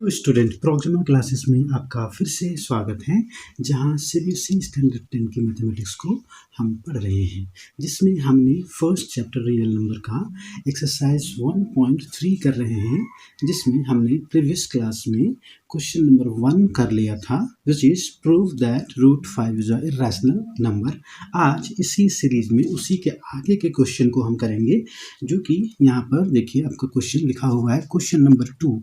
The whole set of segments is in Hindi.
तो स्टूडेंट प्रोग्रामर क्लासेस में आपका फिर से स्वागत है, जहां सीबीएसई स्टैंडर्ड 10 की मैथमेटिक्स को हम पढ़ रहे हैं, जिसमें हमने फर्स्ट चैप्टर रियल नंबर का एक्सरसाइज 1.3 कर रहे हैं, जिसमें हमने प्रीवियस क्लास में क्वेश्चन नंबर 1 कर लिया था, which is prove that root 5 is a irrational number. आज इसी सीरीज में उसी के आगे के क्वेश्चन को हम करेंगे, जो कि यहाँ पर देखिए आपका क्वेश्चन लिखा हुआ है, question number 2,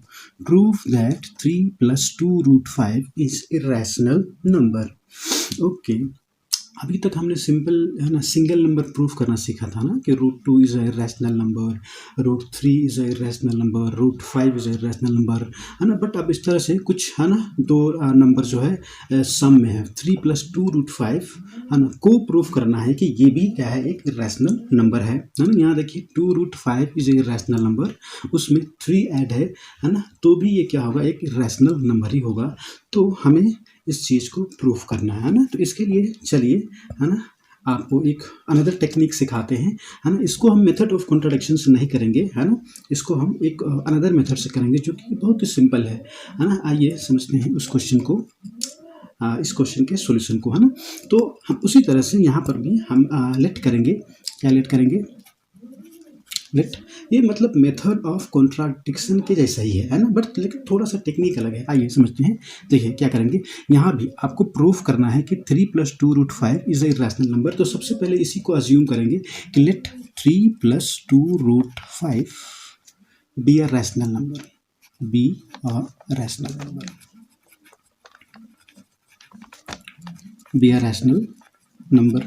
prove that 3 plus 2 root 5 is irrational number। Okay, अभी तक हमने सिंपल है ना सिंगल नंबर प्रूफ करना सीखा था ना, कि root 2 is a irrational number, root 3 is a irrational number, root 5 is a irrational number, है ना। बट अब इस तरह से कुछ है ना दो नंबर जो है सम में है, 3 + 2 रूट 5 है ना, को प्रूफ करना है कि ये भी क्या है, एक इरेशनल नंबर है ना। यहाँ देखिए 2 root 5 is a irrational number, उसमें 3 ऐड है ना, तो भी ये क्या होगा, एक इरेशनल नंबर ही होगा। तो हमें इस चीज़ को प्रूफ करना है ना। तो इसके लिए चलिए है ना आपको एक अनदर टेक्निक सिखाते हैं, है ना। इसको हम मेथड ऑफ कॉन्ट्राडिक्शन से नहीं करेंगे, है ना, इसको हम एक अनदर मेथड से करेंगे, जो कि बहुत ही सिंपल है ना। आइए समझते हैं उस क्वेश्चन को, इस क्वेश्चन के सॉल्यूशन को, है ना। तो हम उसी तरह से यहाँ पर भी हम लेट करेंगे, क्या लेट करेंगे, लेट, ये मतलब मेथड ऑफ कॉन्ट्राडिक्शन के जैसा ही है ना, बट लेकिन थोड़ा सा टेक्निक अलग है। आइए समझते हैं। देखिए क्या करेंगे, यहाँ भी आपको प्रूफ करना है कि 3 + 2 root 5 is a irrational number. तो सबसे पहले इसी को अज्यूम करेंगे कि let 3 + 2 root 5 be a rational number, be a rational number, be a rational number,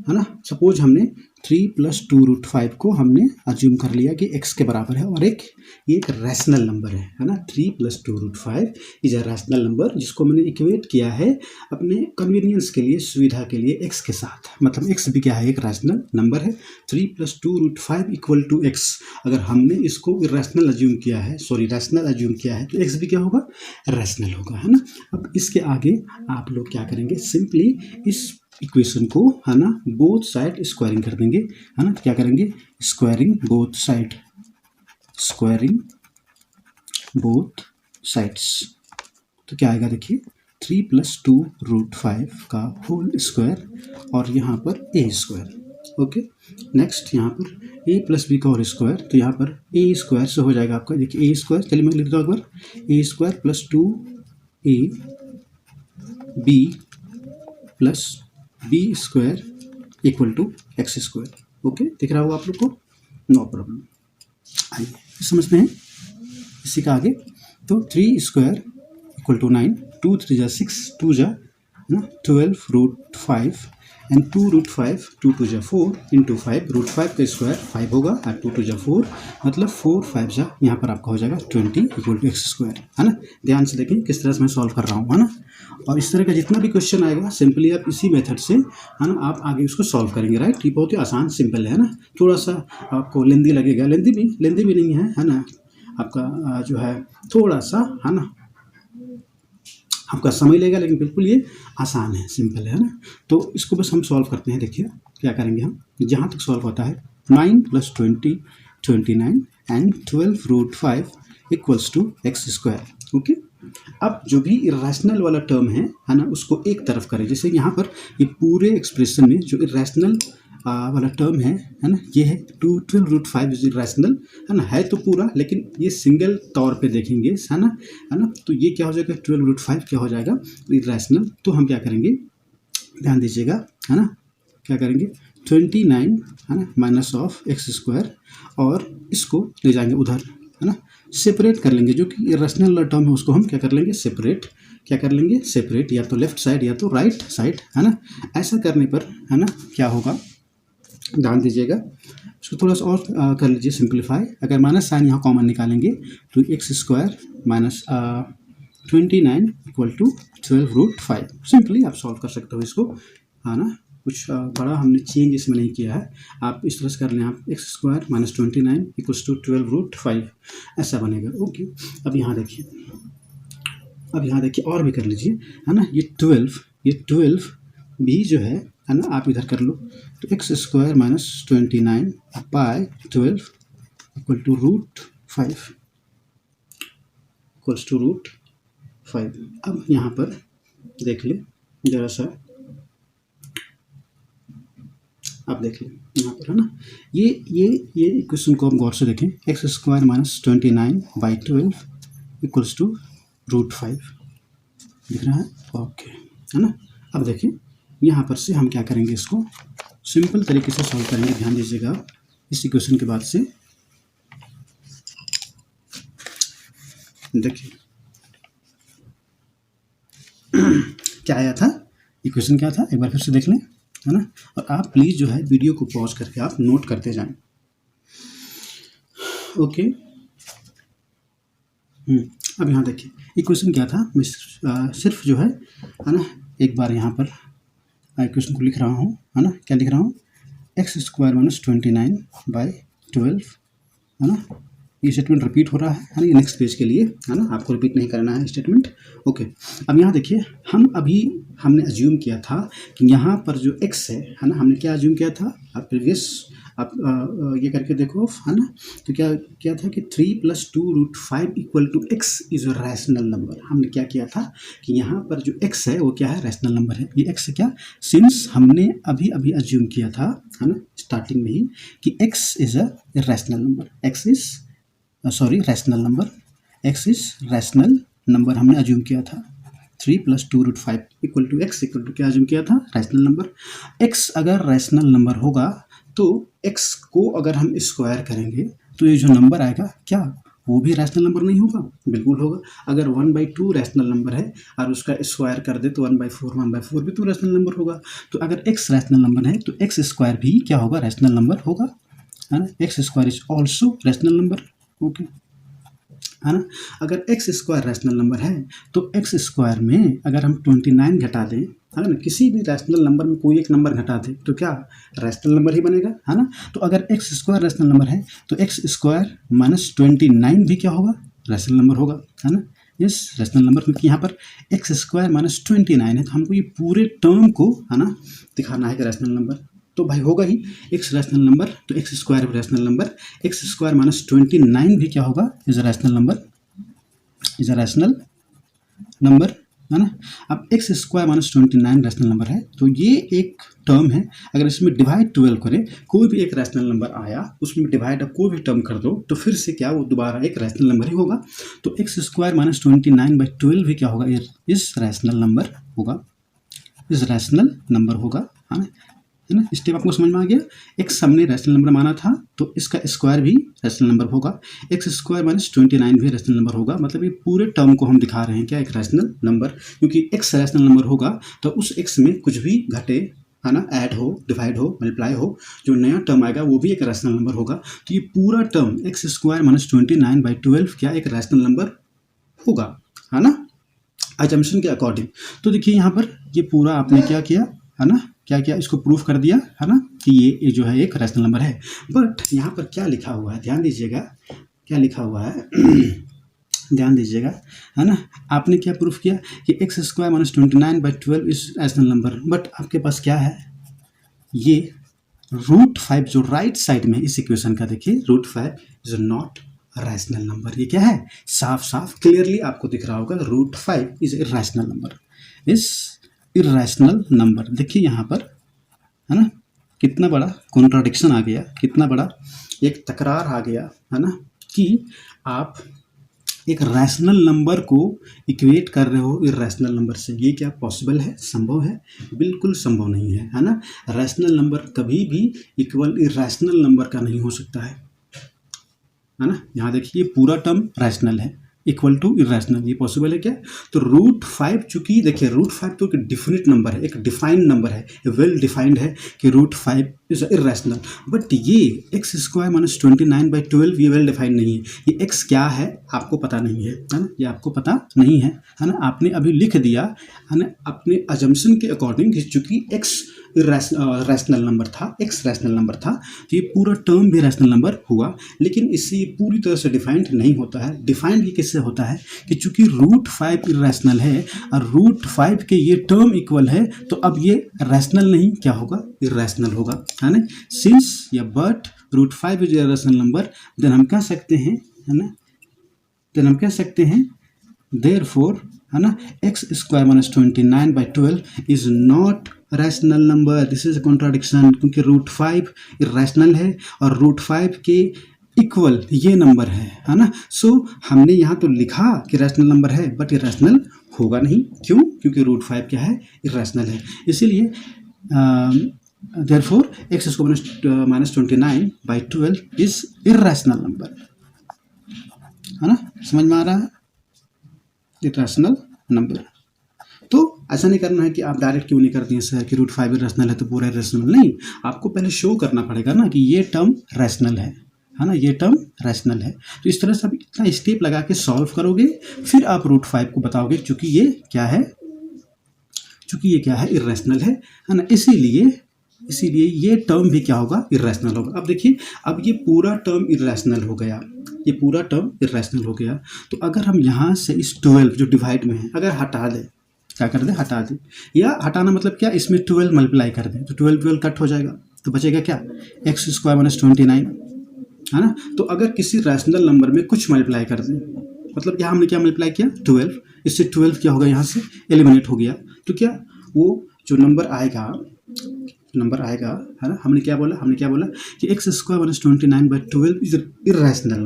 है ना। सपोज हमने 3 + 2 रूट 5 को हमने अज्यूम कर लिया कि x के बराबर है, और ये एक रैशनल नंबर है ना। 3 + 2 root 5 is a rational number, जिसको मैंने इक्वेट किया है अपने कन्वीनियंस के लिए, सुविधा के लिए, x के साथ। मतलब x भी क्या है, एक रैशनल नंबर है। 3 + 2 रूट 5 = x। अगर हमने इसको रैशनल अज्यूम किया है, रैशनल अज्यूम किया है, तो x भी क्या होगा, रैशनल होगा, है ना। अब इसके आगे आप लोग क्या करेंगे, सिंपली इस इक्वेशन को, है ना, बोथ साइड स्क्वायरिंग कर देंगे, है ना। क्या करेंगे, squaring both side, squaring both sides. तो क्या आएगा, देखिए 3 + 2 रूट 5 का होल स्क्वायर, और यहाँ पर ए स्क्वायर। ओके, नेक्स्ट यहाँ पर a + b का और स्क्वायर, तो यहाँ पर ए स्क्वायर से हो जाएगा आपका, देखिए ए स्क्वायर, चलिए मैं लिख देता हूँ एक बार, A square + 2a b + b square = x square. Okay, दिख रहा होगा आप लोग को, नो प्रॉब्लम। आइए समझते हैं इसी का आगे। तो 3 square = 9, 2 × 3 = 6, 2 × 12 root 5, and 2 root 5, 2 × 2 = 4 × 5, root 5 का स्क्वायर 5 होगा, और 2 × 2 = 4, मतलब 4 5 जा, यहाँ पर आपका हो जाएगा 20 = x स्क्वायर, है ना। ध्यान से देखें किस तरह से मैं सॉल्व कर रहा हूँ, है ना। और इस तरह का जितना भी क्वेश्चन आएगा, सिंपली आप इसी मेथड से, है ना, आप आगे उसको सॉल्व करेंगे, राइट। ये बहुत ही आसान सिंपल है ना। थोड़ा सा आपको लेंदी लगेगा, लेंदी भी नहीं है ना, आपका जो है थोड़ा सा, है ना, आपका समय लेगा, लेकिन बिल्कुल ये आसान है, सिंपल है ना। तो इसको बस हम सॉल्व करते हैं। देखिए क्या करेंगे हम, जहाँ तक सॉल्व होता है, 9 + 20 29, and 12 root 5 = x square. Okay, अब जो भी इरेशनल वाला टर्म है ना, उसको एक तरफ करें। जैसे यहाँ पर ये पूरे एक्सप्रेशन में जो इरेशनल वाला टर्म है ना, ये है 12 रूट 5 इज इरेशनल, है ना, है तो पूरा, लेकिन ये सिंगल तौर पे देखेंगे, है ना। तो ये क्या हो जाएगा, 12 रूट 5 क्या हो जाएगा, इरेशनल। तो हम क्या करेंगे, ध्यान दीजिएगा, है ना, क्या करेंगे, 29, है ना, माइनस ऑफ x स्क्वायर, और इसको ले जाएंगे उधर, है ना, सेपरेट कर लेंगे। जो कि इरेशनल टर्म है उसको हम क्या कर लेंगे, सेपरेट, क्या कर लेंगे, सेपरेट, या तो लेफ्ट साइड या तो राइट साइड, है ना। ऐसा करने पर, है ना, क्या होगा, ध्यान दीजिएगा, इसको थोड़ा सा और कर लीजिए सिंप्लीफाई। अगर माइनस साइन यहाँ कॉमन निकालेंगे, तो x square minus 29 = 12 root 5। Simply आप सॉल्व कर सकते हो इसको, है ना। कुछ बड़ा हमने चेंज इसमें नहीं किया है। आप इस तरह से कर लें, आप x स्क्वायर माइनस 29 = 12 रूट 5, ऐसा बनेगा। ओके, अब यहाँ देखिए, और भी कर लीजिए, है ना। ये 12 भी जो है ना, आप इधर कर लो, तो x square minus 29/12 = root 5। Equals to root 5। अब यहाँ पर देख ले जरा सा, आप देख लें यहाँ पर, है ना, ये इक्वेशन को हम गौर से देखें, x square minus 29/12 equals to root 5 दिख रहा है, ओके, है ना। अब देखिए यहाँ पर से हम क्या करेंगे, इसको सिंपल तरीके से सॉल्व करेंगे। ध्यान दीजिएगा इस इक्वेशन के बाद से, देखिए क्या आया था, इक्वेशन क्या था, एक बार फिर से देख लें, है ना। और आप प्लीज़ जो है वीडियो को पॉज करके आप नोट करते जाएं, ओके। अब यहाँ देखिए इक्वेशन क्या था, मैं सिर्फ जो है ना एक बार यहाँ पर इक्वेशन को लिख रहा हूँ, है ना। क्या लिख रहा हूँ, एक्स स्क्वायर माइनस 29/12, है ना। ये स्टेटमेंट रिपीट हो रहा है ना, ये नेक्स्ट पेज के लिए, है ना, आपको रिपीट नहीं करना है स्टेटमेंट, ओके। अब यहाँ देखिए हमने अज्यूम किया था कि यहाँ पर जो x है ना, हमने क्या अज्यूम किया था, आप प्रीवियस आप ये करके देखो, है ना। तो क्या था कि 3 + 2√5 equal to x is a rational number. हमने क्या किया था कि यहाँ पर जो x है वो क्या है, रैशनल नंबर है। ये x है क्या, सिंस हमने अभी अज्यूम किया था, है ना, स्टार्टिंग में ही, कि x is a rational number, rational number, x is rational number हमने अज्यूम किया था। 3 + 2√5 equal to x equal to क्या अज्यूम किया था, रैशनल नंबर। x अगर रैशनल नंबर होगा तो x को अगर हम स्क्वायर करेंगे तो ये जो नंबर आएगा क्या वो भी रैशनल नंबर नहीं होगा, बिल्कुल होगा। अगर 1/2 रैशनल नंबर है और उसका स्क्वायर कर दे तो 1/4 भी तो रैशनल नंबर होगा। तो अगर x रैशनल नंबर है तो x स्क्वायर भी क्या होगा, रैशनल नंबर होगा, है ना। x square is also rational number, okay, है ना। अगर एक्स स्क्वायर रैशनल नंबर है तो एक्स स्क्वायर में अगर हम 29 घटा दें, है ना, किसी भी रैशनल नंबर में कोई एक नंबर घटा दें तो क्या रैशनल नंबर ही बनेगा, है ना। तो अगर एक्स स्क्वायर रैशनल नंबर है तो एक्स स्क्वायर माइनस 29 भी क्या होगा, रैशनल नंबर होगा, है ना। यस, रैशनल नंबर, क्योंकि यहाँ पर एक्स स्क्वायर माइनस 29 है तो हमको ये पूरे टर्म को, है ना, दिखाना है कि रैशनल नंबर तो भाई होगा ही। एक्स रैशनल नंबर तो एक्स स्क्वायर भी rational number, x square minus 29 भी क्या होगा, is a rational number, is a rational number, है ना। अब x square minus 29 rational number है तो ये एक टर्म है, अगर इसमें डिवाइड 12 करें, कोई भी एक रैशनल नंबर आया उसमें डिवाइड आप कोई भी टर्म कर दो तो फिर से क्या वो दोबारा एक रैशनल नंबर ही होगा। तो एक्स स्क्वायर माइनस 29/12 भी क्या होगा, इस रैशनल नंबर होगा, इस रैशनल नंबर होगा, है ना। स्टेप आपको समझ में आ गया। एक्स हमने रैशनल नंबर माना था तो इसका स्क्वायर भी रैशनल नंबर होगा, एक्स स्क्वायर माइनस 29 भी रैशनल नंबर होगा। मतलब ये पूरे टर्म को हम दिखा रहे हैं क्या, एक रैशनल नंबर, क्योंकि एक्स रैशनल नंबर होगा तो उस एक्स में कुछ भी घटे, है ना, ऐड हो, डिवाइड हो, मल्टीप्लाई हो, जो नया टर्म आएगा वो भी एक रैशनल नंबर होगा। तो ये पूरा टर्म एक्स स्क्वायर माइनस 29/12 क्या एक रैशनल नंबर होगा, है ना, अजम्पशन के अकॉर्डिंग। तो देखिए यहाँ पर ये पूरा आपने क्या किया, है ना, क्या किया, इसको प्रूफ कर दिया, है ना, कि ये जो है एक रैशनल नंबर है। बट यहाँ पर क्या लिखा हुआ है, ध्यान दीजिएगा, क्या लिखा हुआ है ध्यान दीजिएगा, है ना। आपने क्या प्रूफ किया कि x square minus 29/12 is rational number, but आपके पास क्या है, ये √5 जो राइट साइड में इस इक्वेशन का देखिए, √5 इज नॉट रैशनल नंबर। ये क्या है, साफ साफ क्लियरली आपको दिख रहा होगा, √5 is a rational number, is irrational number. देखिए यहाँ पर, है ना, कितना बड़ा कॉन्ट्राडिक्शन आ गया, कितना बड़ा एक तकरार आ गया, है ना, कि आप एक रैशनल नंबर को इक्वेट कर रहे हो इर्रेशनल नंबर से। ये क्या पॉसिबल है, संभव है, बिल्कुल संभव नहीं है ना। रैशनल नंबर कभी भी इक्वल इर्रेशनल नंबर का नहीं हो सकता है ना। यहाँ देखिए पूरा टर्म रैशनल है, इक्वल टू इर्रेशनल, ये पॉसिबल है क्या। तो √5 चूंकि देखिए √5 तो एक डिफिनिट नंबर है, एक डिफाइंड नंबर है, वेल डिफाइंड है कि √5 इज इर्रेशनल। बट ये एक्स स्क्वायर माइनस 29/12 ये वेल डिफाइंड नहीं है। ये एक्स क्या है आपको पता नहीं है ना, ये आपको पता नहीं है ना। आपने अभी लिख दिया, है ना, अपने अजम्पशन के अकॉर्डिंग, चूंकि एक्स रैशनल नंबर था, एक्स रैशनल नंबर था तो ये पूरा टर्म भी रैशनल नंबर हुआ। लेकिन इससे ये पूरी तरह से डिफाइंड नहीं होता है। डिफाइंड ये किससे होता है कि चूंकि √5 इर्रेशनल है और √5 के ये टर्म इक्वल है तो अब ये रैशनल नहीं क्या होगा, इर्रेशनल होगा, है ना। सिंस या but √5 is irrational number, then हम कह सकते हैं, है ना, देन हम कह सकते हैं देयरफॉर, है ना, x square minus 29/12 is not rational number. This is contradiction, क्योंकि रूट 5 इरेशनल है और रूट 5 के इक्वल ये नंबर है ना। सो हमने यहाँ तो लिखा कि रैशनल नंबर है, बट इरेशनल होगा नहीं। क्यों? क्योंकि रूट 5 क्या है? इरेशनल है। इसीलिए therefore x square minus 29/12 is irrational number, है ना। समझ में आ रहा है? Irrational number. तो ऐसा नहीं करना है कि आप डायरेक्ट क्यों नहीं करती हैं सर कि रूट 5 इरेशनल है तो पूरा इरेशनल नहीं। आपको पहले शो करना पड़ेगा ना कि ये टर्म रैशनल है ना, ये टर्म रैशनल है। तो इस तरह से आप इतना स्टेप लगा के सॉल्व करोगे, फिर आप रूट 5 को बताओगे चूंकि ये क्या है, इरेशनल है ना। इसीलिए ये टर्म भी क्या होगा? इरेशनल होगा। अब देखिए, अब ये पूरा टर्म इरेशनल हो गया, तो अगर हम यहाँ से इस 12 जो डिवाइड में है अगर हटा दें, क्या कर दें? हटा दें। या हटाना मतलब क्या? इसमें 12 मल्टीप्लाई कर दें तो 12 कट हो जाएगा, तो बचेगा क्या? एक्स स्क्वायर माइनस 29, है ना। तो अगर किसी रैशनल नंबर में कुछ मल्टीप्लाई कर दें, मतलब यहाँ हमने क्या मल्टीप्लाई किया? 12। इससे 12 क्या होगा? यहाँ से एलिमिनेट हो गया। तो क्या वो जो नंबर आएगा, है ना, हमने क्या बोला कि x square minus 29/12 is irrational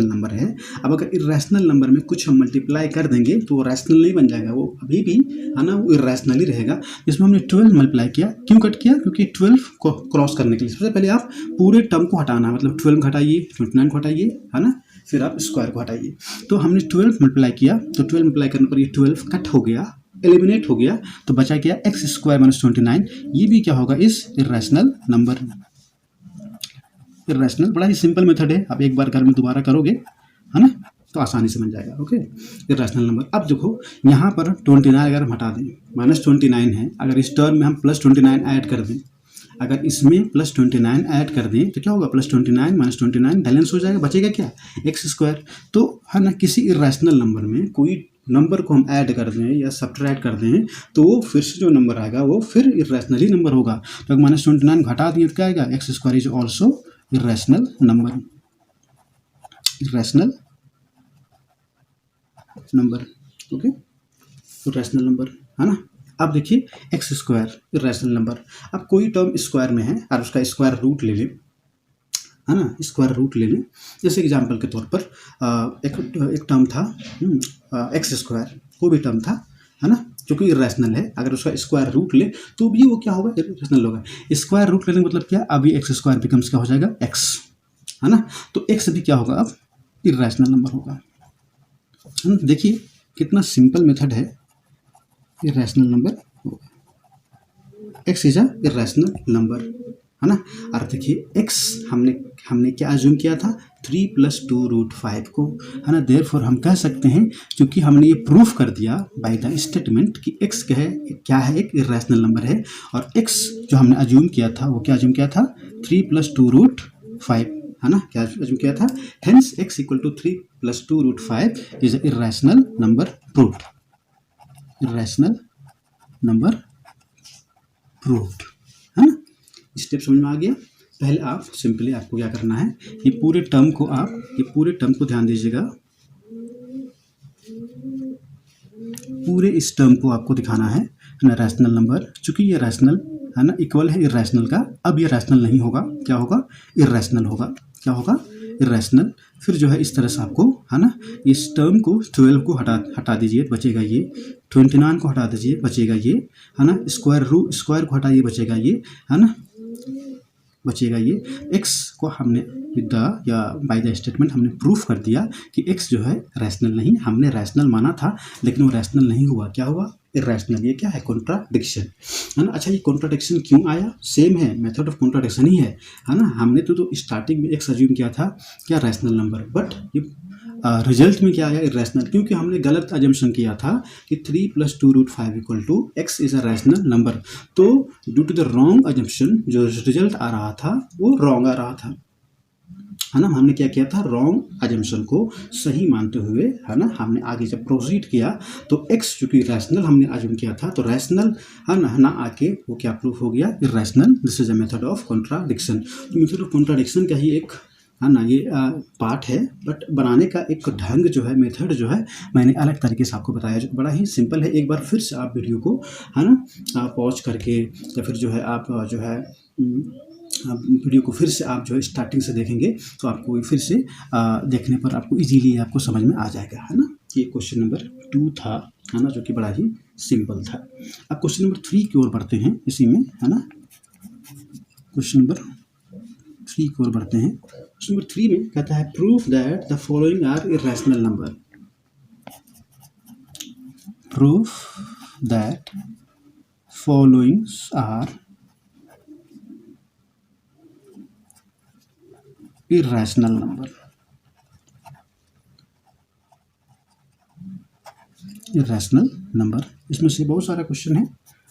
number है। अब अगर इरेशनल नंबर में कुछ हम मल्टीप्लाई कर देंगे तो वो रैशनल नहीं बन जाएगा, वो अभी भी, है ना, वो इरेशनल ही रहेगा। इसमें हमने 12 मल्टीप्लाई किया। क्यों कट किया? क्योंकि 12 को क्रॉस करने के लिए सबसे पहले आप पूरे टर्म को हटाना, मतलब 12 को हटाइए, 29 को हटाइए, है ना, फिर आप स्क्वायर को हटाइए। तो हमने 12 मल्टीप्लाई किया, तो 12 मल्टीप्लाई करने पर ये 12 कट हो गया, एलिमिनेट हो गया, तो बचा क्या? X square minus 29। ये भी क्या होगा? इस इरेशनल नंबर। इरेशनल बड़ा ही सिंपल मेथड है, आप एक बार घर में दोबारा करोगे, है ना, तो आसानी से बन जाएगा। Okay, irrational number. अब देखो यहाँ पर 29 अगर हम हटा दें, -29 है, अगर इस टर्म में हम +29 ऐड कर दें, अगर इसमें +29 ऐड कर दें तो क्या होगा? +29 - 29 बैलेंस हो जाएगा, बचेगा क्या? X square. तो है ना, किसी इरेशनल नंबर में कोई नंबर को हम ऐड कर दें या सब्ट्रैक्ट कर दें तो वो फिर से जो नंबर आएगा वो फिर इरेशनली नंबर होगा। तो अगर -29 घटा दिए तो क्या आएगा? X square is also irrational number, okay, irrational number, है ना। अब देखिए एक्स स्क्वायर इरेशनल नंबर। अब कोई टर्म स्क्वायर में है और उसका स्क्वायर रूट ले लें, है ना, स्क्वायर रूट ले लें। जैसे एग्जांपल के तौर पर एक टर्म था एक्स स्क्वायर, कोई भी टर्म था, है ना, जो कि इरेशनल है, अगर उसका स्क्वायर रूट ले तो भी वो क्या होगा? इरेशनल होगा। स्क्वायर रूट लेने का मतलब क्या? अभी एक्स स्क्वायर बिकम्स क्या हो जाएगा? एक्स, है ना। तो एक्स भी क्या होगा? अब इरेशनल नंबर होगा। देखिए कितना सिंपल मेथड है, इरेशनल नंबर होगा। X is a irrational number, है ना। और देखिए एक्स हमने क्या अज्यूम किया था? 3 + 2√5 को, है ना। देयरफॉर हम कह सकते हैं, क्योंकि हमने ये प्रूफ कर दिया बाय द स्टेटमेंट कि एक्स क्या है? एक इरेशनल नंबर है। और एक्स जो हमने अज्यूम किया था वो क्या अज्यूम किया था? 3 + 2√5, है ना, क्या अज्यूम किया था? Hence x equal to 3 + 2√5 is irrational number proved, irrational number proved, है ना। स्टेप समझ में आ गया? पहले आप सिंपली आपको क्या करना है, ये पूरे टर्म को ध्यान दीजिएगा, पूरे इस टर्म को आपको दिखाना है ना रैशनल नंबर। चूंकि ये रैशनल है ना, इक्वल है इरेशनल का। अब ये रैशनल नहीं होगा, क्या होगा? इरेशनल होगा। क्या होगा? इरेशनल। फिर जो है इस तरह से आपको, है ना, इस टर्म को 12 को हटा दीजिए, बचेगा ये। 29 को हटा दीजिए, बचेगा ये, है ना। स्क्वायर को हटाइए, बचेगा ये, है ना, बचेगा ये। एक्स को हमने बाय द स्टेटमेंट हमने प्रूफ कर दिया कि एक्स जो है रैशनल नहीं, हमने रैशनल माना था लेकिन वो रैशनल नहीं हुआ। क्या हुआ? इरेशनल। ये क्या है? कॉन्ट्राडिक्शन, है ना। अच्छा, ये कॉन्ट्राडिक्शन क्यों आया? सेम है, मेथड ऑफ कॉन्ट्राडिक्शन ही है ना। हमने तो स्टार्टिंग में एक्स अज्यूम किया था क्या? रैशनल नंबर, बट ये रिजल्ट में क्या आया? इरेशनल, क्योंकि हमने गलत अजम्पशन किया था कि 3 + 2√5 = x is a rational number. तो due to the wrong assumption जो रिजल्ट आ रहा था वो रॉन्ग आ रहा था, है ना। हमने क्या किया था? रॉन्ग अजम्पशन को सही मानते हुए, है ना, हमने आगे जब प्रोसीड किया तो एक्स चूंकि रैशनल हमने अज्यूम किया था तो रैशनल, है ना आके वो क्या प्रूफ हो गया? Irrational. This is a method of contradiction. तो मेथड ऑफ कॉन्ट्राडिक्शन का ही एक है ना, ये पार्ट है, बट बनाने का एक ढंग जो है, मेथड जो है, मैंने अलग तरीके से आपको बताया, जो बड़ा ही सिंपल है। एक बार फिर से आप वीडियो को, है ना, पॉज करके या फिर जो है आप जो है आप वीडियो को फिर से आप जो है स्टार्टिंग से देखेंगे तो आपको फिर से देखने पर आपको इजीली आपको समझ में आ जाएगा, है ना। ये क्वेश्चन नंबर 2 था, है ना, जो कि बड़ा ही सिंपल था। अब क्वेश्चन नंबर 3 की ओर बढ़ते हैं इसी में, है ना। क्वेश्चन नंबर 3 की ओर बढ़ते हैं। क्वेश्चन नंबर 3 में कहता है proof that the following are irrational number. Proof that followings are irrational number. Irrational number, इसमें से बहुत सारा क्वेश्चन है।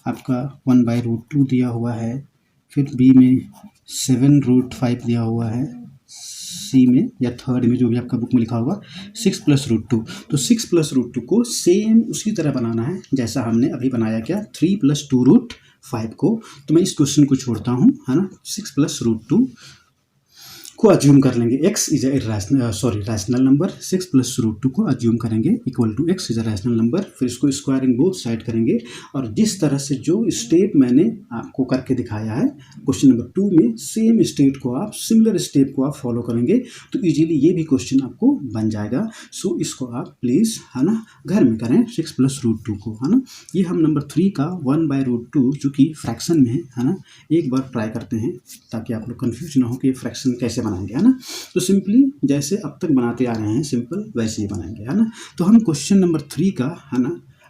आपका 1/√2 दिया हुआ है, फिर बी में 7√5 दिया हुआ है, सी में या थर्ड में जो भी आपका बुक में लिखा होगा 6 + √2। तो 6 + √2 को सेम उसी तरह बनाना है जैसा हमने अभी बनाया, क्या 3 + 2√5 को। तो मैं इस क्वेश्चन को छोड़ता हूँ, है ना। 6 + √2 को अज्यूम कर लेंगे x इज रैशनल नंबर। 6 + √2 को अज्यूम करेंगे equal to x is a rational number. फिर इसको स्क्वायरिंग बोथ साइड करेंगे, और जिस तरह से जो स्टेप मैंने आपको करके दिखाया है क्वेश्चन नंबर 2 में, सेम स्टेप को आप, सिमिलर स्टेप को आप फॉलो करेंगे तो इजीली ये भी क्वेश्चन आपको बन जाएगा। सो इसको आप प्लीज़, है ना, घर में करें 6 + √2 को, है ना। ये हम नंबर 3 का 1/√2 जो कि फ्रैक्शन में है ना, एक बार ट्राई करते हैं ताकि आप लोग कन्फ्यूज ना हो कि फ्रैक्शन कैसे बनाएंगे, है ना। तो सिंपली जैसे अब तक बनाते आ रहे हैं सिंपल, वैसे ही बनाएंगे, है ना। तो हम क्वेश्चन नंबर 3 का, है ना,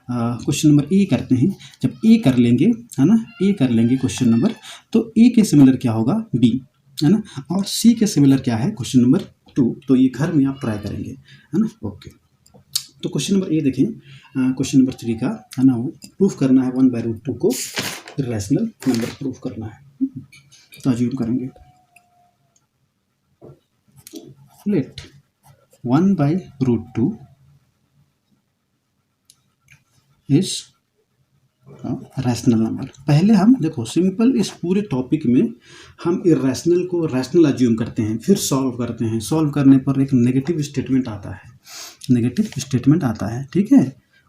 क्वेश्चन नंबर ए करते हैं। जब ए कर लेंगे, है ना, ए कर लेंगे क्वेश्चन नंबर, तो ए के सिमिलर क्या होगा, बी, है ना, और सी के सिमिलर क्या है, क्वेश्चन नंबर 2। तो ये घर में आप ट्राई करेंगे, है ना। ओके, तो क्वेश्चन नंबर ए देखें, क्वेश्चन नंबर 3 का, है ना, वो प्रूफ करना है 1/√2 को रैशनल नंबर प्रूफ करना है। तो अज्यूम करेंगे लेट 1/√2 इज रैशनल नंबर। पहले हम देखो सिंपल, इस पूरे टॉपिक में हम इरेशनल को रैशनल अज्यूम करते हैं, फिर सॉल्व करते हैं। सॉल्व करने पर एक नेगेटिव स्टेटमेंट आता है, नेगेटिव स्टेटमेंट आता है, ठीक है।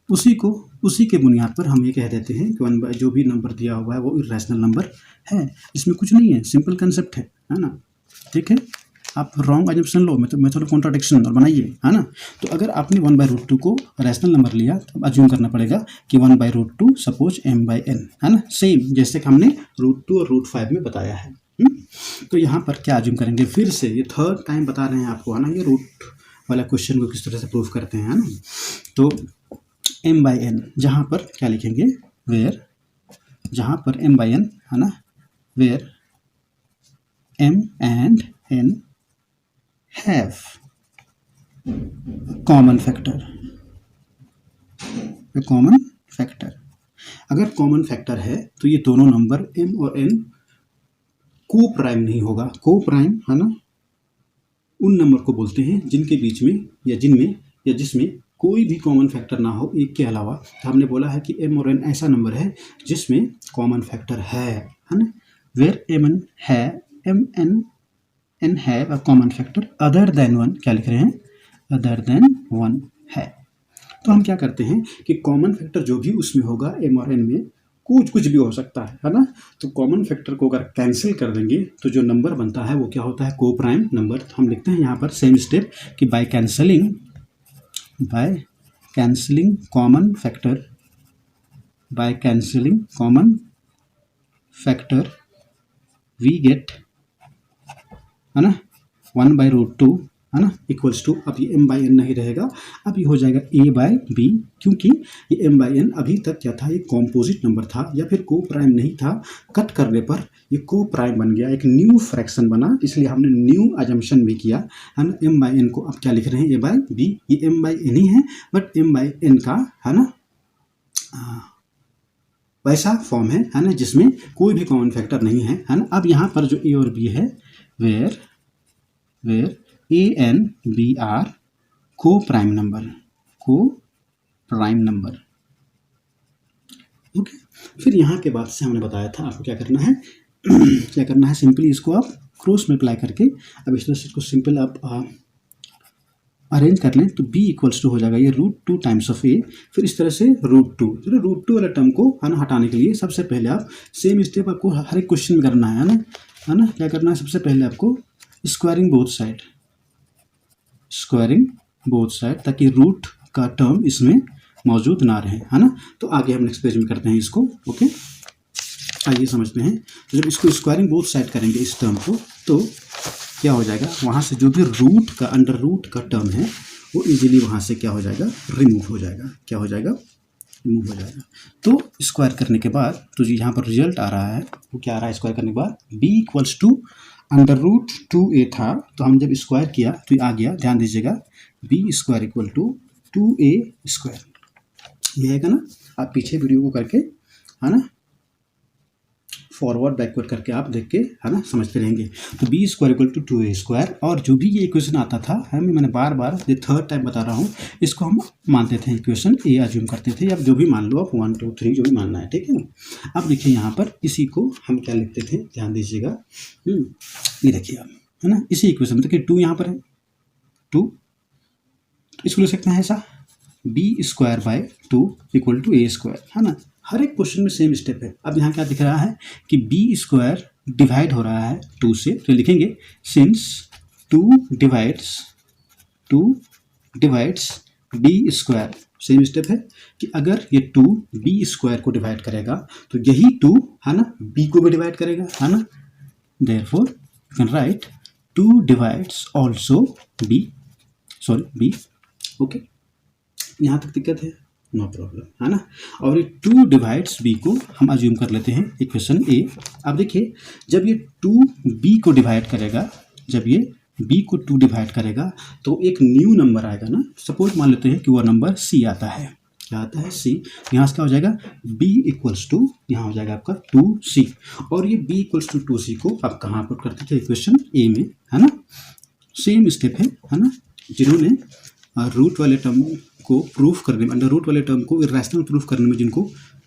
उसी के बुनियाद पर हम ये कह देते हैं कि 1 जो भी नंबर दिया हुआ है वो इरेशनल नंबर है। इसमें कुछ नहीं है, सिंपल कंसेप्ट है ना, ठीक है। आप रॉन्ग अजम्पशन लो, मेथड कॉन्ट्राडिक्शन और बनाइए, है ना। तो अगर आपने 1/√2 को रैशनल नंबर लिया तो अज्यूम करना पड़ेगा कि 1/√2 सपोज m/n, है ना, सेम जैसे कि हमने √2 और √5 में बताया है। तो यहाँ पर क्या अज्यूम करेंगे, फिर से ये थर्ड टाइम बता रहे हैं आपको, है ना, ये रूट वाला क्वेश्चन को किस तरह से प्रूफ करते हैं, है ना। तो m/n जहाँ पर क्या लिखेंगे, वेयर, जहाँ पर m/n, है ना, where m and n have common factor, common factor. अगर कॉमन फैक्टर है तो ये दोनों नंबर m और n को प्राइम नहीं होगा। को प्राइम, है ना, उन नंबर को बोलते हैं जिनके बीच में या जिनमें या जिसमें कोई भी कॉमन फैक्टर ना हो एक के अलावा। तो हमने बोला है कि m और n ऐसा नंबर है जिसमें कॉमन फैक्टर है ना। Where m n have a common factor other than 1, क्या लिख रहे हैं, अदर देन 1 है। तो हम क्या करते हैं कि कॉमन फैक्टर जो भी उसमें होगा m और n में, कुछ भी हो सकता है ना। तो कॉमन फैक्टर को अगर कैंसिल कर देंगे तो जो नंबर बनता है वो क्या होता है, को प्राइम नंबर। तो हम लिखते हैं यहाँ पर सेम स्टेप कि by cancelling common factor we get, है ना, 1/√2, है ना, इक्वल्स टू, अब ये m/n नहीं रहेगा, अब ये हो जाएगा a/b, क्योंकि ये m/n अभी तक क्या था, ये कॉम्पोजिट नंबर था या फिर को प्राइम नहीं था। कट करने पर ये को प्राइम बन गया, एक न्यू फ्रैक्शन बना, इसलिए हमने न्यू अजम्पशन भी किया, है ना। m/n को अब क्या लिख रहे हैं, a/b, ये m/n ही है, बट m/n का, है ना, वैसा फॉर्म है ना, जिसमें कोई भी कॉमन फैक्टर नहीं है ना। अब यहाँ पर जो a और b है, where a and b are coprime number, okay. फिर यहाँ के बाद से हमने बताया था आपको क्या करना है, सिंपली इसको आप क्रॉस मल्टीप्लाई करके अब इस तरह से इसको सिंपल आप अरेंज कर लें तो b इक्वल्स टू हो जाएगा ये √2 टाइम्स ऑफ a, फिर इस तरह से √2। चलो √2 वाला टर्म को है ना हटाने के लिए सबसे पहले आप सेम स्टेप आपको हर एक क्वेश्चन में करना है ना, क्या करना है, सबसे पहले आपको स्क्वायरिंग बोथ साइड ताकि रूट का टर्म इसमें मौजूद ना रहे, है ना। तो आगे हम नेक्स्ट पेज में करते हैं इसको। ओके, आइए समझते हैं। तो जब इसको स्क्वायरिंग बोथ साइड करेंगे इस टर्म को, तो क्या हो जाएगा, वहाँ से जो भी रूट का अंडर रूट का टर्म है वो इजीली वहाँ से क्या हो जाएगा, रिमूव हो जाएगा। क्या हो जाएगा, रिमूव हो जाएगा। तो स्क्वायर करने के बाद तो यहाँ पर रिजल्ट आ रहा है, वो क्या आ रहा है स्क्वायर करने के बाद, b equals to under root 2a था, तो हम जब स्क्वायर किया तो ये आ गया, ध्यान दीजिएगा, b square equal to 2a square. ये आएगा ना, आप पीछे वीडियो को करके है ना फॉरवर्ड बैकवर्ड करके आप देख के है ना समझते रहेंगे। तो b square equal to 2a square, और जो भी ये इक्वेशन आता था मैंने बार बार ये थर्ड टाइम बता रहा हूँ, इसको हम मानते थे इक्वेशन a अज्यूम करते थे, अब जो भी मान लो आप 1 2 3 जो भी मानना है, ठीक है ना। अब देखिए यहाँ पर इसी को हम क्या लिखते थे, ध्यान दीजिएगा, ये देखिए आप, है ना, इसी इक्वेशन देखिए 2 यहाँ पर है, 2 इसको लिख सकते हैं ऐसा, b square by 2 equal to a square, है ना। हर एक क्वेश्चन में सेम स्टेप है। अब यहाँ क्या दिख रहा है कि b स्क्वायर डिवाइड हो रहा है 2 से, तो लिखेंगे since 2 divides b square, same step है कि अगर ये 2 b स्क्वायर को डिवाइड करेगा तो यही 2 है ना b को भी डिवाइड करेगा, है ना। Therefore you can write 2 divides also b। Okay, यहाँ तक दिक्कत है, नो प्रॉब्लम, है ना। और ये 2 डिवाइड्स b को हम अज्यूम कर लेते हैं इक्वेशन a। अब देखिए जब ये 2 b को डिवाइड करेगा, जब ये b को 2 डिवाइड करेगा तो एक न्यू नंबर आएगा ना, सपोज मान लेते हैं कि वो नंबर c आता है, क्या आता है, c। यहाँ से क्या हो जाएगा, b इक्वल्स टू, यहाँ हो जाएगा आपका 2c, और ये b इक्वल्स टू 2c को आप कहाँ पुट करते थे, इक्वेशन a में, है ना। सेम स्टेप है ना। जिन्होंने रूट वाले टर्म को प्रूफ करने में, अंडर रूट वाले टर्म को इरेशनल प्रूफ करने में जिनको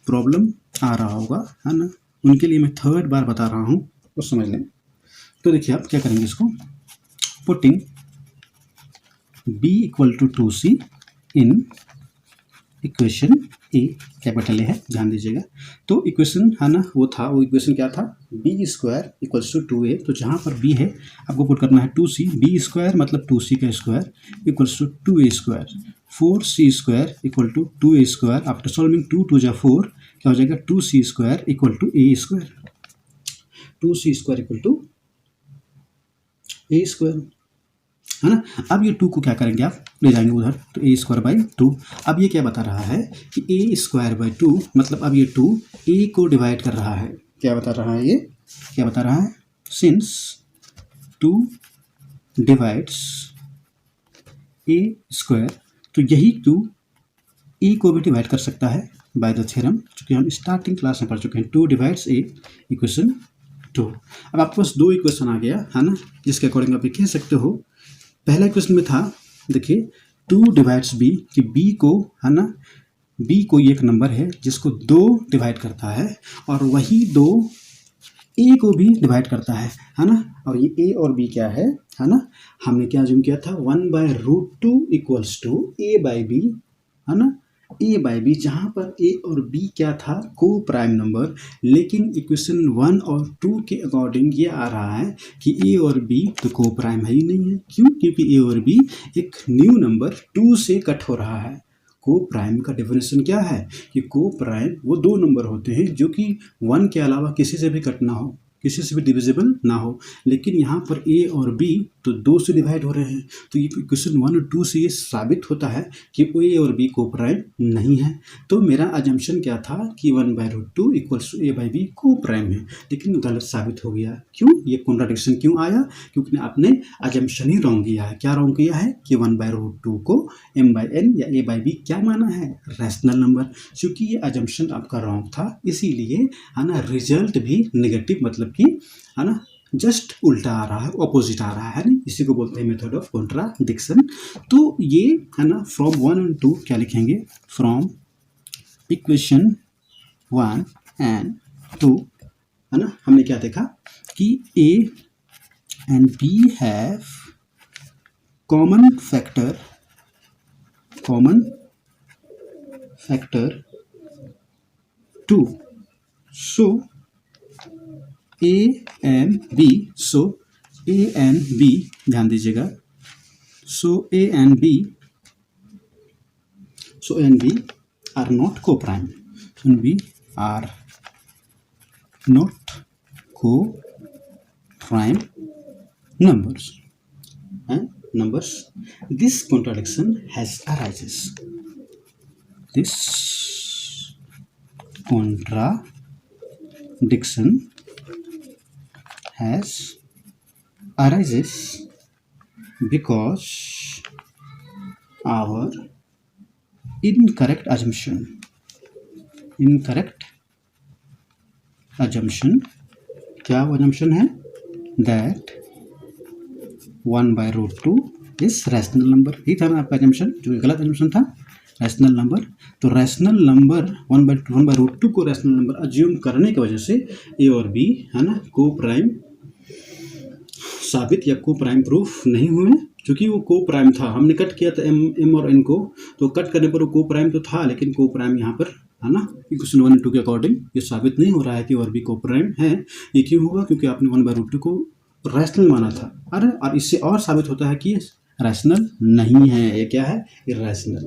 प्रॉब्लम आ रहा होगा, है ना, उनके लिए मैं थर्ड बार बता रहा हूँ, वो समझ लें। तो देखिए आप क्या करेंगे, इसको putting b equal to 2c in equation a, capital A है, ध्यान दीजिएगा। तो इक्वेशन है ना वो था, वो इक्वेशन क्या था, b square equals to 2a, तो जहाँ पर b है आपको पुट करना है 2c, b स्क्वायर मतलब 2c का square equals to 2a square, 4c square equal to 2a square, after solving 2 2 जा 4, क्या हो जाएगा 2c square equal to a square, 2c square equal to a square, है ना। अब ये 2 को क्या करेंगे, आप ले जाएंगे उधर, तो a स्क्वायर बाई 2। अब ये क्या बता रहा है कि a स्क्वायर बाई 2 मतलब अब ये 2 a को डिवाइड कर रहा है, क्या बता रहा है, ये क्या बता रहा है, सिंस 2 डिवाइड्स a स्क्वायर, तो यही 2 a को भी डिवाइड कर सकता है बाय द थ्योरम, चूँकि हम स्टार्टिंग क्लास में पढ़ चुके हैं, 2 डिवाइड्स a इक्वेशन 2। अब आपके पास 2 इक्वेशन आ गया, है ना, जिसके अकॉर्डिंग आप कह सकते हो, पहला इक्वेशन में था, देखिए 2 डिवाइड्स b, कि b को, है ना, b कोई एक नंबर है जिसको 2 डिवाइड करता है, और वही 2 a को भी डिवाइड करता है ना। और ये a और b क्या है ना, हमने क्या अज्यूम किया था, 1/√2 equals to a by b, है ना, a बाई b, जहाँ पर a और b क्या था, को प्राइम नंबर, लेकिन इक्वेशन 1 और 2 के अकॉर्डिंग ये आ रहा है कि a और b तो को प्राइम है ही नहीं है। क्यों, क्योंकि a और b एक न्यू नंबर 2 से कट हो रहा है। को प्राइम का डेफिनेशन क्या है कि को प्राइम वो 2 नंबर होते हैं जो कि 1 के अलावा किसी से भी कट ना हो, किसी से भी डिविजिबल ना हो, लेकिन यहाँ पर a और b तो 2 से डिवाइड हो रहे हैं। तो ये क्वेश्चन 1 और 2 से ये साबित होता है कि a और b को प्राइम नहीं है। तो मेरा अजम्पशन क्या था कि 1/√2 equals to a by b coprime है, लेकिन गलत साबित हो गया। क्यों, ये कॉन्ट्राडिक्शन क्यों आया, क्योंकि आपने अजम्पशन ही रॉन्ग किया है। क्या रॉन्ग किया है कि 1/√2 को m/n या a बाई b क्या माना है, रैशनल नंबर। क्योंकि ये अजम्पशन आपका रॉन्ग था, इसीलिए है ना रिजल्ट भी नेगेटिव, मतलब कि है ना जस्ट उल्टा आ रहा है, ऑपोजिट आ रहा है ना, इसी को बोलते हैं मेथड ऑफ कॉन्ट्राडिक्शन। तो ये है ना फ्रॉम 1 एंड 2 क्या लिखेंगे, फ्रॉम इक्वेशन 1 एंड 2, है ना, हमने क्या देखा कि a and B have common factor 2. So A and B, ध्यान दीजिएगा, so A and B are not co-prime. So B are not co-prime numbers. This contradiction has arises. This contradiction arises because our incorrect assumption क्या वो assumption है? that 1/√2 is rational number. ही था ना आपका assumption, जो गलत assumption था, रैशनल नंबर. तो रैशनल नंबर 1/√2 को रैशनल नंबर अज्यूम करने की वजह से ए और बी है ना को प्राइम साबित या को प्राइम प्रूफ नहीं हुए, क्योंकि वो को प्राइम था. हमने कट किया था एम और एन को, तो कट करने पर वो को प्राइम तो था, लेकिन को प्राइम यहाँ पर है ना इक्वेशन 1 और 2 के अकॉर्डिंग ये साबित नहीं हो रहा है कि और भी को प्राइम है. ये क्यों होगा? क्योंकि आपने 1/√2 को रैशनल माना था. अरे और इससे और साबित होता है कि ये रैशनल नहीं है, ये क्या है? इरैशनल.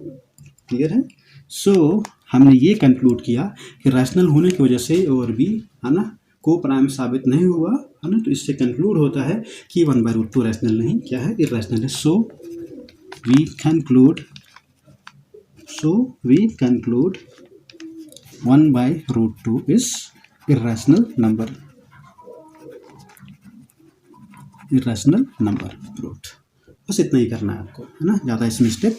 क्लियर है? सो हमने ये कंक्लूड किया कि रैशनल होने की वजह से ए और बी है ना को प्राइम साबित नहीं हुआ है ना, तो इससे कंक्लूड होता है कि 1/√2 रैशनल नहीं, क्या है? इरैशनल है. So we conclude 1/√2 is irrational number root. बस इतना ही करना है आपको, है ना, ज़्यादा इसमें स्टेप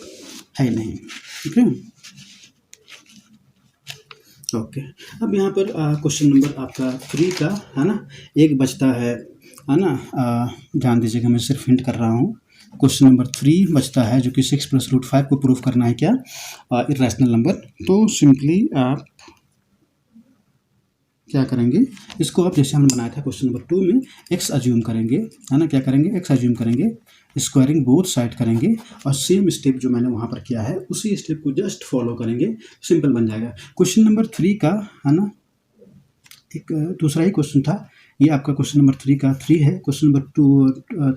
है नहीं. ठीक है, ओके. अब यहाँ पर क्वेश्चन नंबर आपका 3 का है ना एक बचता है ना. ध्यान दीजिएगा, मैं सिर्फ हिंट कर रहा हूँ. क्वेश्चन नंबर 3 बचता है, जो कि 6 + √5 को प्रूफ करना है क्या? Irrational number. तो सिंपली आप क्या करेंगे, इसको आप जैसे हमने बनाया था क्वेश्चन नंबर 2 में, एक्स अज्यूम करेंगे, है ना. क्या करेंगे? एक्स अज्यूम करेंगे, स्क्वायरिंग बोथ साइड करेंगे, और सेम स्टेप जो मैंने वहाँ पर किया है उसी स्टेप को जस्ट फॉलो करेंगे, सिंपल बन जाएगा. क्वेश्चन नंबर 3 का है ना एक दूसरा ही क्वेश्चन था. ये आपका क्वेश्चन नंबर 3 का 3 है. क्वेश्चन नंबर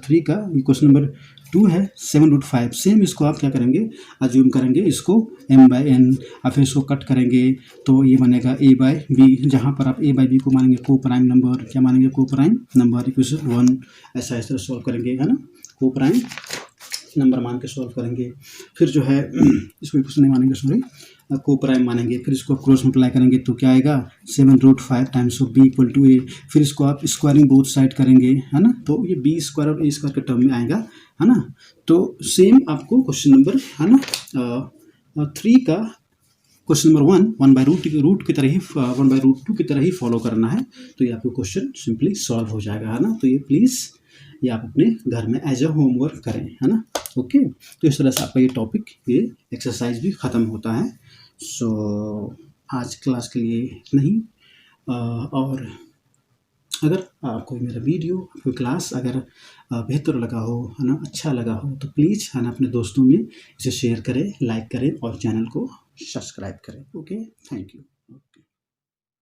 3 का ये क्वेश्चन नंबर 2 है 7√5. सेम इसको आप क्या करेंगे? अज्यूम करेंगे इसको m/n, और फिर इसको कट करेंगे तो ये बनेगा a/b, जहाँ पर आप a/b को मानेंगे को प्राइम नंबर. क्या मानेंगे? को प्राइम नंबर. इक्वेशन 1 ऐसा इस तरह सॉल्व करेंगे, है ना, को प्राइम नंबर मान के सॉल्व करेंगे. फिर जो है इसको इक्वेशन नहीं मानेंगे, सॉरी, को प्राइम मानेंगे. फिर इसको क्रॉस मल्टीप्लाई करेंगे तो क्या आएगा? 7√5 टाइम्स ऑफ b = a. फिर इसको आप स्क्वायरिंग बोथ साइड करेंगे, है ना, तो ये b² और a² के टर्म में आएगा, है ना. तो सेम आपको क्वेश्चन नंबर है ना 3 का क्वेश्चन नंबर 1/√2 की तरह ही 1/√2 की तरह ही फॉलो करना है. तो ये आपको क्वेश्चन सिंपली सॉल्व हो जाएगा, है ना. तो ये प्लीज़ ये आप अपने घर में एज अ होमवर्क करें, है ना. ओके, तो इस तरह से आपका ये टॉपिक, ये एक्सरसाइज भी ख़त्म होता है. सो आज क्लास के लिए इतना ही. और अगर आपको मेरा वीडियो, कोई क्लास अगर बेहतर लगा हो, है ना, अच्छा लगा हो, तो प्लीज़ है ना अपने दोस्तों में इसे शेयर करें, लाइक करें और चैनल को सब्सक्राइब करें. Okay, thank you.